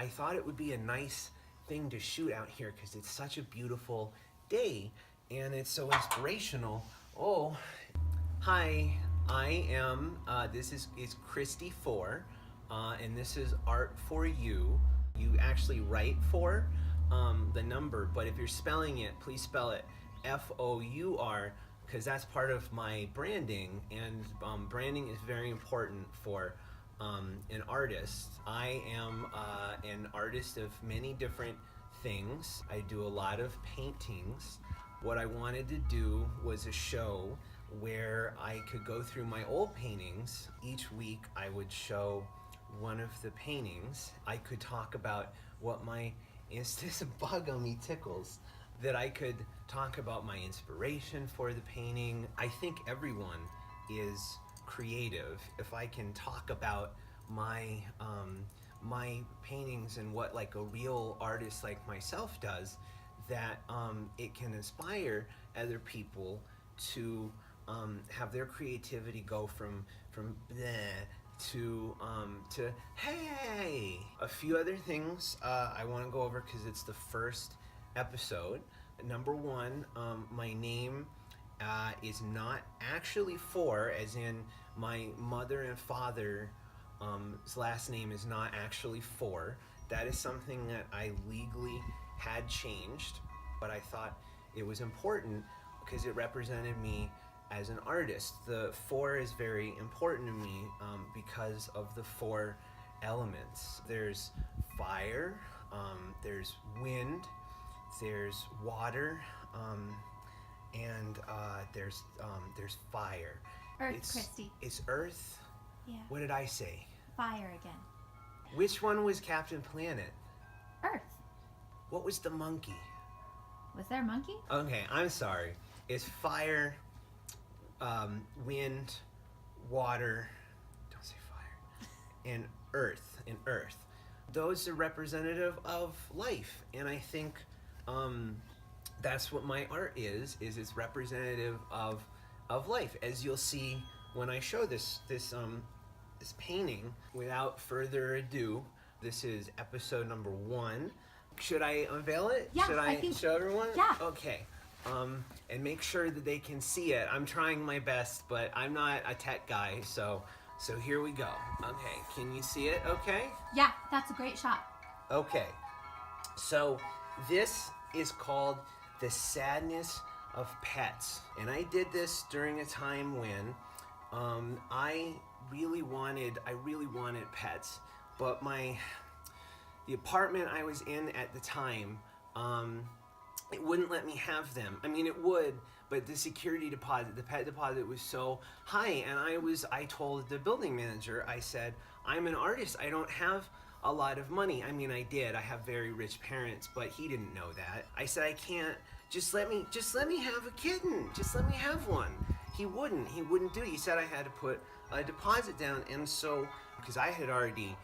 I thought it would be a nice thing to shoot out here because it's such a beautiful day and it's so inspirational. Oh, hi, I am, this is Christy 4, and this is Art for You. You actually write for the number, but if you're spelling it, please spell it F-O-U-R, because that's part of my branding, and branding is very important for an artist. I am an artist of many different things. I do a lot of paintings. What I wanted to do was a show where I could go through my old paintings. Each week I would show one of the paintings. I could talk about what my, is this a bug on me tickles? That I could talk about my inspiration for the painting. I think everyone is creative. If I can talk about my my paintings and what like a real artist like myself does, that it can inspire other people to have their creativity go from bleh to hey. A few other things I want to go over because it's the first episode. Number one, my name is not actually Four, as in my mother and father's last name is not actually Four. That is something that I legally had changed, but I thought it was important because it represented me as an artist. The four is very important to me because of the four elements. There's fire, there's wind, there's water, and there's fire. Earth, Christy. It's earth? Yeah. What did I say? Fire again. Which one was Captain Planet? Earth. What was the monkey? Was there a monkey? Okay, I'm sorry. It's fire, wind, water, don't say fire, and earth, Those are representative of life, and I think that's what my art is it's representative of life, as you'll see when I show this painting. Without further ado, this is episode number 1. Should I unveil it? Yeah, Should I think, show everyone? Yeah. Okay. And make sure that they can see it. I'm trying my best, but I'm not a tech guy, so here we go. Okay, can you see it okay? Yeah, that's a great shot. Okay, so this is called The Sadness of Pets. And I did this during a time when I really wanted pets, but the apartment I was in at the time, it wouldn't let me have them. I mean, it would, but the security deposit, the pet deposit was so high, and I told the building manager, I said, I'm an artist, I don't have a lot of money. I mean, I did, I have very rich parents, but he didn't know that. I said, I can't, just let me have a kitten, just let me have one. He wouldn't do it. He said I had to put a deposit down, and so, because I had already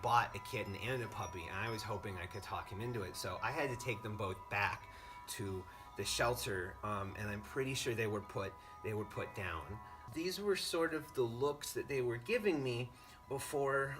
bought a kitten and a puppy, and I was hoping I could talk him into it. So I had to take them both back to the shelter, and I'm pretty sure they were put down. These were sort of the looks that they were giving me before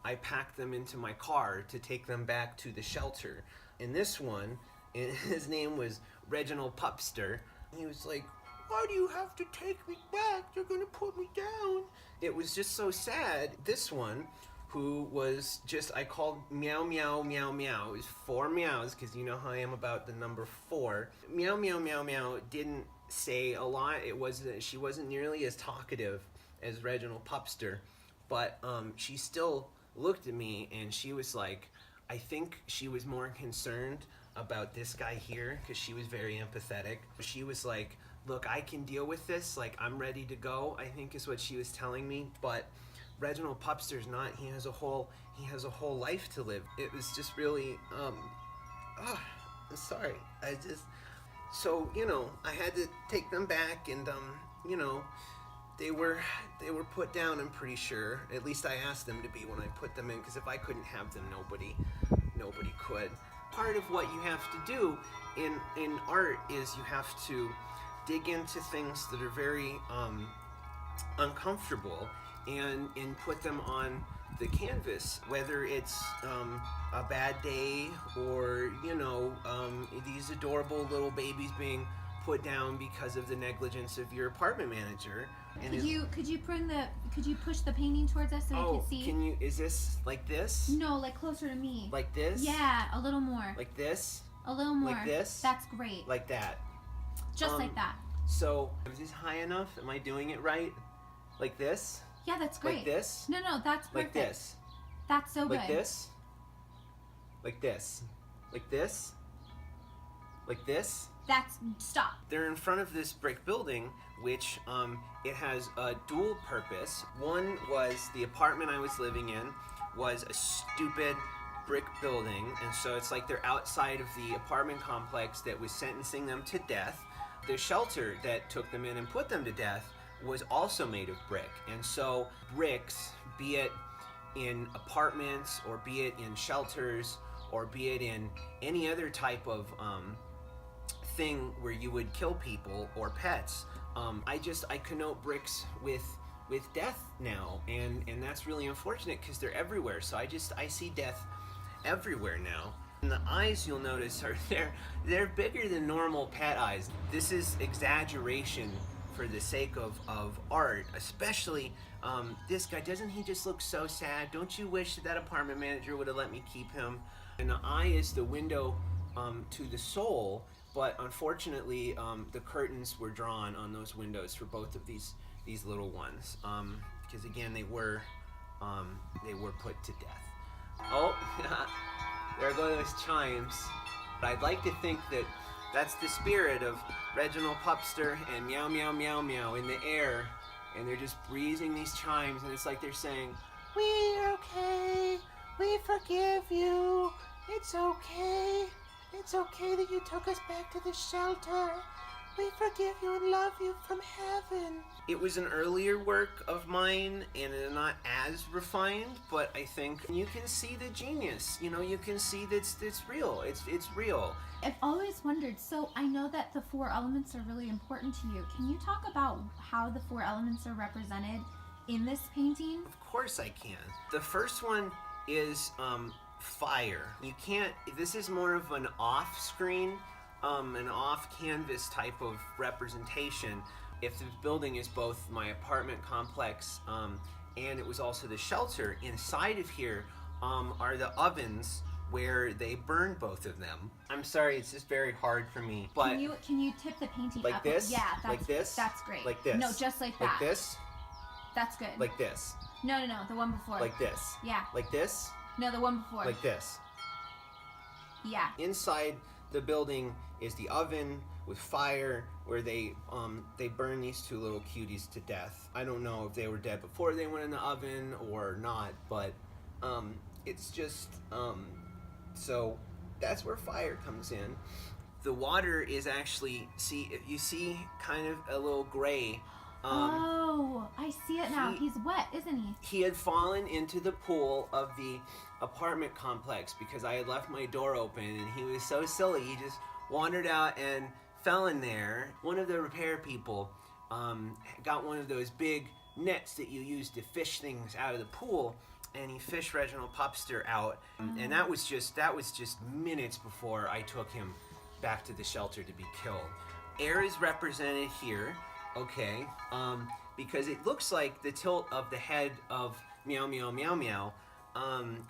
I packed them into my car to take them back to the shelter. And this one, his name was Reginald Pupster. He was like, why do you have to take me back? You're gonna put me down. It was just so sad. This one, who was just, I called meow, meow, meow, meow. It was 4 meows, because you know how I am about the number 4. Meow, meow, meow, meow didn't say a lot. She wasn't nearly as talkative as Reginald Pupster, but she still looked at me and she was like, I think she was more concerned about this guy here, because she was very empathetic. She was like, look, I can deal with this, like I'm ready to go, I think is what she was telling me. But Reginald Pupster's not. He has a whole life to live. It was just really I'm sorry. So, you know, I had to take them back, and you know, they were put down, I'm pretty sure. At least I asked them to be when I put them in, because if I couldn't have them, nobody could. Part of what you have to do in art is you have to dig into things that are very uncomfortable and put them on the canvas, whether it's a bad day or these adorable little babies being put down because of the negligence of your apartment manager. And Could you push the painting towards us so we can see? Can you? Is this like this? No, like closer to me. Like this? Yeah, a little more. Like this? A little more. Like this? That's great. Like that. Just like that. So, is this high enough? Am I doing it right? Like this? Yeah, that's great. Like this? No, that's perfect. Like this? That's so good. Like this? Like this? Like this? Like this? Stop. They're in front of this brick building, which it has a dual purpose. One was the apartment I was living in was a stupid brick building, and so it's like they're outside of the apartment complex that was sentencing them to death. The shelter that took them in and put them to death was also made of brick, and so bricks, be it in apartments or be it in shelters or be it in any other type of thing where you would kill people or pets, I connote bricks with death now, and that's really unfortunate because they're everywhere. So I see death everywhere now. And the eyes, you'll notice, are they're bigger than normal pet eyes. This is exaggeration for the sake of art, especially this guy. Doesn't he just look so sad? Don't you wish that apartment manager would have let me keep him? And the eye is the window to the soul, but unfortunately the curtains were drawn on those windows for both of these little ones, because again they were put to death. Oh, there go those chimes. But I'd like to think that that's the spirit of Reginald Pupster and Meow Meow Meow Meow in the air, and they're just breezing these chimes, and it's like they're saying, "We're okay, we forgive you, it's okay. It's okay that you took us back to the shelter. We forgive you and love you from heaven." It was an earlier work of mine, and it's not as refined, but I think you can see the genius. You can see that it's real. It's real. I've always wondered, so I know that the 4 elements are really important to you. Can you talk about how the 4 elements are represented in this painting? Of course I can. The first one is fire. You can't, this is more of an off-screen, an off-canvas type of representation. If the building is both my apartment complex and it was also the shelter, inside of here are the ovens where they burn both of them. I'm sorry, it's just very hard for me. But can you tip the painting like up? this? Yeah, like this? That's great. Like this? No, just like that. Like this? That's good. Like this? No, the one before. Like this? Yeah. Like this? No, the one before. Like this? Yeah. Inside the building is the oven with fire where they burn these 2 little cuties to death. I don't know if they were dead before they went in the oven or not, but it's just so that's where fire comes in. The water is actually, you see kind of a little gray. I see it now. He's wet, isn't he? He had fallen into the pool of the apartment complex because I had left my door open, and he was so silly. He just wandered out and fell in there. One of the repair people got one of those big nets that you use to fish things out of the pool, and he fished Reginald Pupster out. And that was just minutes before I took him back to the shelter to be killed. Air is represented here, okay, because it looks like the tilt of the head of Meow Meow Meow Meow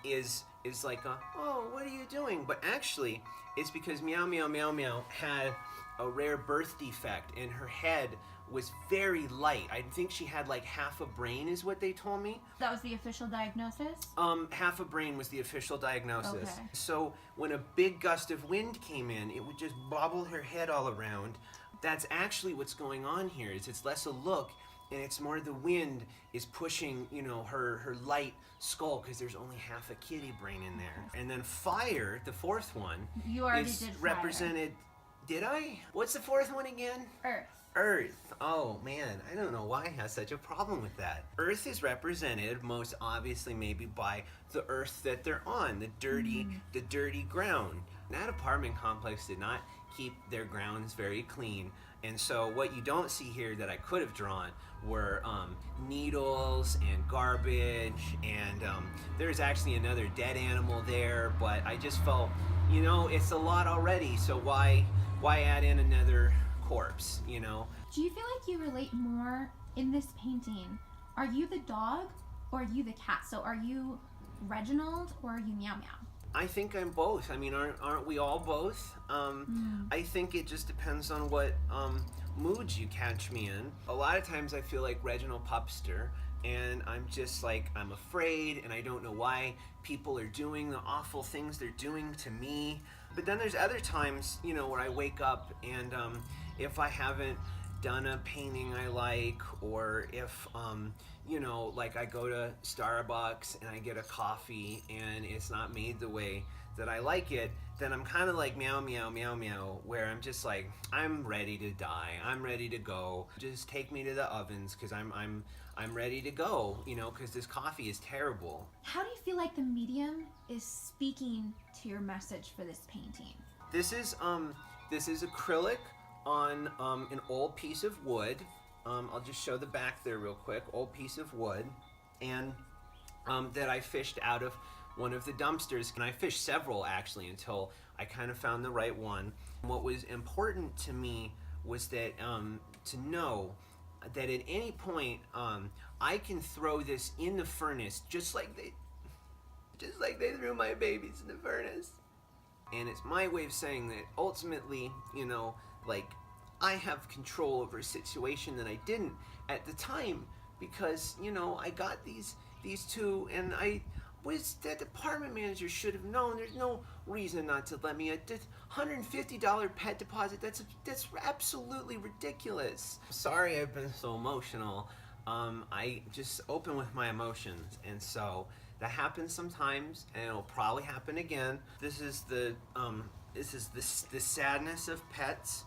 is like oh, what are you doing? But actually, it's because Meow Meow Meow Meow had a rare birth defect, and her head was very light. I think she had like half a brain is what they told me. That was the official diagnosis? Half a brain was the official diagnosis. Okay. So when a big gust of wind came in, it would just bobble her head all around. That's actually what's going on here. It's less a look, and it's more the wind is pushing, her light skull, because there's only half a kitty brain in there. And then fire, the 4th one, you already is did fire. represented. Did I? What's the 4th one again? Earth. Oh man, I don't know why I have such a problem with that. Earth is represented most obviously maybe by the earth that they're on, the dirty ground. That apartment complex did not keep their grounds very clean. And so what you don't see here that I could have drawn were needles and garbage, and there's actually another dead animal there, but I just felt, you know, it's a lot already, so why add in another corpse, you know? Do you feel like you relate more in this painting? Are you the dog or are you the cat? So are you Reginald or are you Meow Meow? I think I'm both. I mean, aren't we all both? I think it just depends on what moods you catch me in. A lot of times I feel like Reginald Pupster, and I'm just like, I'm afraid, and I don't know why people are doing the awful things they're doing to me. But then there's other times, you know, where I wake up and if I haven't done a painting I like, or if you know, like I go to Starbucks and I get a coffee and it's not made the way that I like it, then I'm kind of like meow meow meow meow, where I'm just like, I'm ready to die, I'm ready to go, just take me to the ovens, because I'm ready to go, you know, because this coffee is terrible. How do you feel like the medium is speaking to your message for this painting? This is acrylic on an old piece of wood. I'll just show the back there real quick. Old piece of wood, and that I fished out of one of the dumpsters. And I fished several actually until I kind of found the right one. What was important to me was that to know that at any point I can throw this in the furnace just like they threw my babies in the furnace. And it's my way of saying that ultimately, you know, like, I have control over a situation that I didn't at the time, because, you know, I got these two, and I was, that apartment manager should have known. There's no reason not to let me. A $150 pet deposit, that's absolutely ridiculous. Sorry I've been so emotional. I just open with my emotions, and so that happens sometimes, and it'll probably happen again. This is the sadness of pets.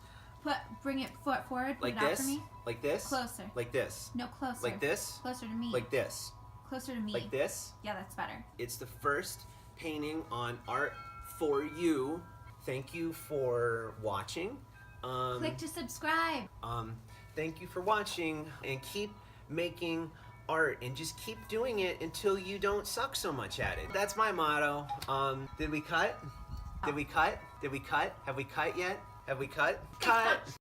Bring it forward. Like put it this? out for me. Like this? Closer. Like this? No, closer. Like this? Closer to me. Like this? Closer to me. Like this? Yeah, that's better. It's the first painting on Art for You. Thank you for watching. Click to subscribe. Thank you for watching, and keep making art, and just keep doing it until you don't suck so much at it. That's my motto. Did we cut? Did we cut? Did we cut? Have we cut yet? Have we cut? Cut!